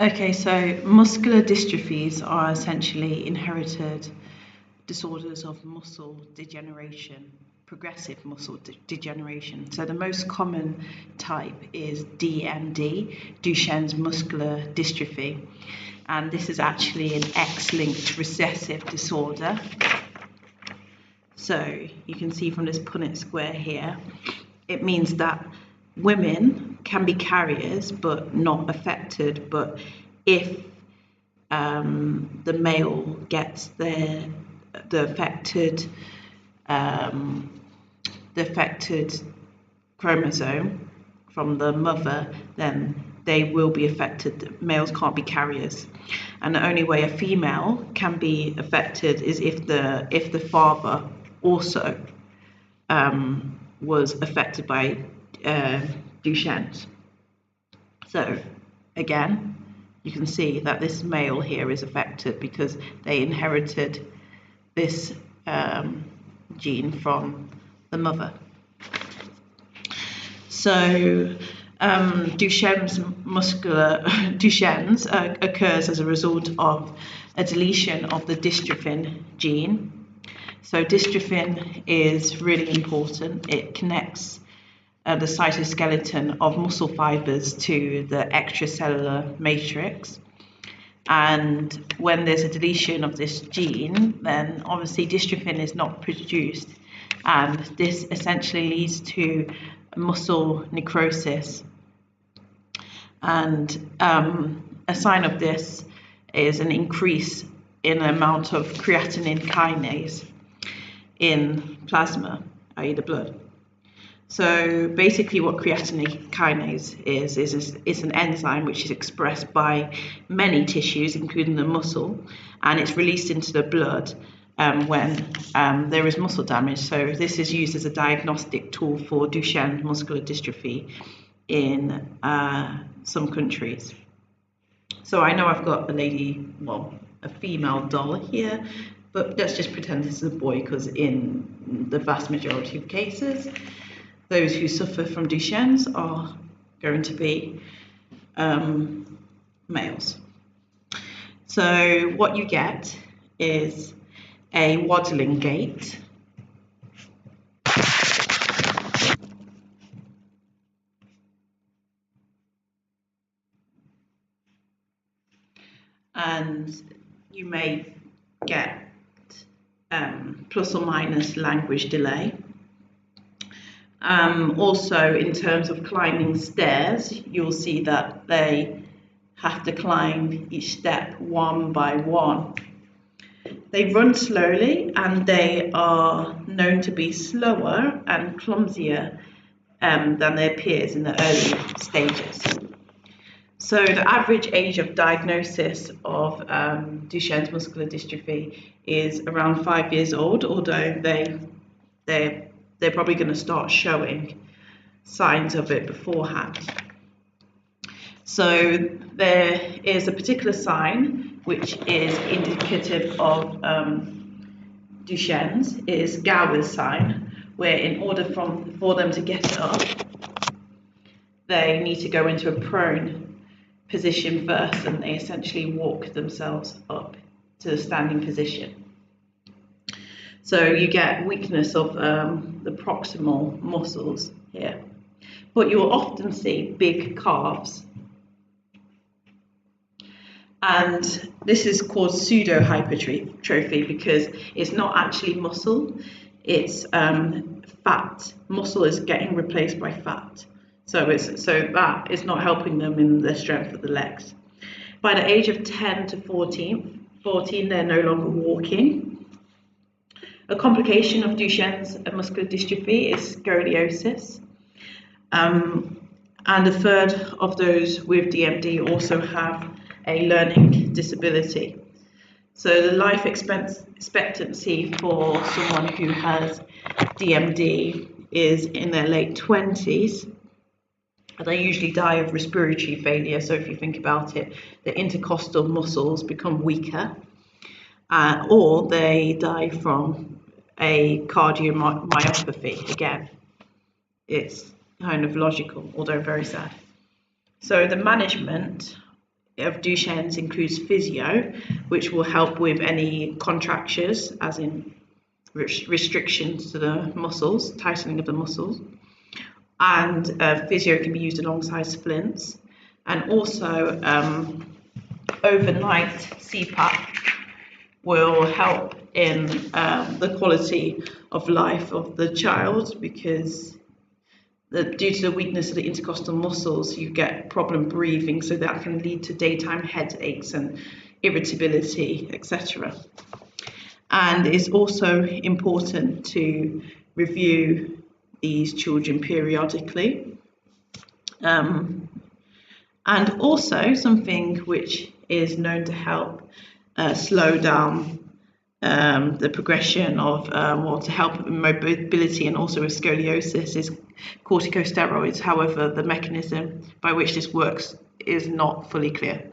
Okay, so muscular dystrophies are essentially inherited disorders of muscle degeneration, progressive muscle degeneration. So the most common type is DMD, Duchenne's muscular dystrophy. And this is actually an X-linked recessive disorder. So you can see from this Punnett square here, it means that women can be carriers but not affected, but if the male gets the affected chromosome from the mother, then they will be affected. Males can't be carriers, and the only way a female can be affected is if the father also was affected by Duchenne's. So again, you can see that this male here is affected because they inherited this gene from the mother. So Duchenne's occurs as a result of a deletion of the dystrophin gene. So dystrophin is really important. It connects the cytoskeleton of muscle fibers to the extracellular matrix. And when there's a deletion of this gene, then obviously dystrophin is not produced. And this essentially leads to muscle necrosis. And a sign of this is an increase in the amount of creatinine kinase in plasma, i.e. the blood. So basically what creatinine kinase is an enzyme which is expressed by many tissues, including the muscle, and it's released into the blood when there is muscle damage. So this is used as a diagnostic tool for Duchenne muscular dystrophy in some countries. So I know I've got a female doll here, but let's just pretend this is a boy, because in the vast majority of cases, those who suffer from Duchenne's are going to be males. So what you get is a waddling gait. And you may get plus or minus language delay. Also, in terms of climbing stairs, you'll see that they have to climb each step one by one. They run slowly, and they are known to be slower and clumsier than their peers in the early stages. So the average age of diagnosis of Duchenne's muscular dystrophy is around 5 years old, although they're probably going to start showing signs of it beforehand. So there is a particular sign which is indicative of Duchenne's, is Gowers' sign, where in order for them to get up, they need to go into a prone position first, and they essentially walk themselves up to the standing position. So you get weakness of the proximal muscles here, but you will often see big calves. And this is called pseudo hypertrophy because it's not actually muscle, it's fat. Muscle is getting replaced by fat. So that is not helping them in the strength of the legs. By the age of 10 to 14, they're no longer walking. A complication of Duchenne's muscular dystrophy is scoliosis. And a third of those with DMD also have a learning disability. So the life expectancy for someone who has DMD is in their late 20s. They usually die of respiratory failure. So if you think about it, the intercostal muscles become weaker, or they die from a cardiomyopathy. Again, it's kind of logical, although very sad. So the management of Duchenne's includes physio, which will help with any contractures, as in restrictions to the muscles, tightening of the muscles. And physio can be used alongside splints. And also overnight CPAP will help in the quality of life of the child, because due to the weakness of the intercostal muscles, you get problem breathing, so that can lead to daytime headaches and irritability, etc. And it's also important to review these children periodically. And also something which is known to help slow down the progression of, or to help with mobility and also with scoliosis, is corticosteroids. However, the mechanism by which this works is not fully clear.